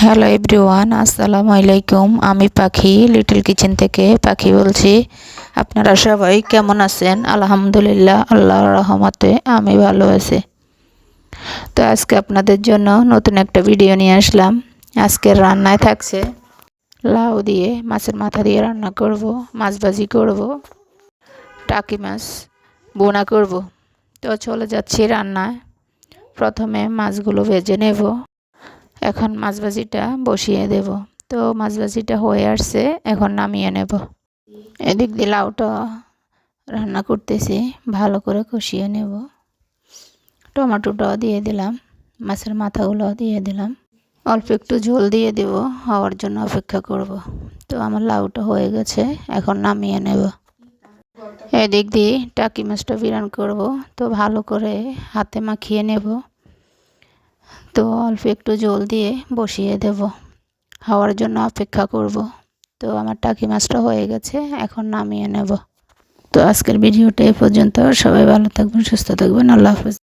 Hello everyone, আসসালামু আলাইকুম। আমি পাখি লিটল কিচেন থেকে পাখি বলছি। আপনারা সবাই কেমন আছেন? আলহামদুলিল্লাহ, আল্লাহর রহমতে আমি ভালো আছি। তো আজকে আপনাদের জন্য নতুন একটা ভিডিও নিয়ে আসলাম। আজকের রান্নায় থাকছে লাউ দিয়ে মাছের মাথা দিয়ে রান্না করব, মাছ ভাজি করব, টাকি মাছ বোনা করব। তো চলে যাচ্ছি রান্নায়। প্রথমে মাছগুলো ভেজে নেব। এখন মাছ ভাজিটা বসিয়ে দেব। তো মাছ ভাজিটা হয়ে আসছে, এখন নামিয়ে নেব। এদিক দিয়ে লাউটা রান্না করতেছি, ভালো করে কষিয়ে নেব। টমেটোটাও দিয়ে দিলাম, মাছের মাথাগুলো দিয়ে দিলাম, অল্প একটু ঝোল দিয়ে দেব, হওয়ার জন্য অপেক্ষা করব। তো আমার লাউটা হয়ে গেছে, এখন নামিয়ে নেব। এদিক দিয়ে টাকি মাছটা বিরান করব। তো ভালো করে হাতে মাখিয়ে নেব। তো অল্প একটু জল দিয়ে বসিয়ে দেব, হওয়ার জন্য অপেক্ষা করব। তো আমার টাকি মাছটা হয়ে গেছে, এখন নামিয়ে নেব। তো আজকের ভিডিওটা এ পর্যন্ত। সবাই ভালো থাকবেন, সুস্থ থাকবেন। আল্লাহ হাফেজ।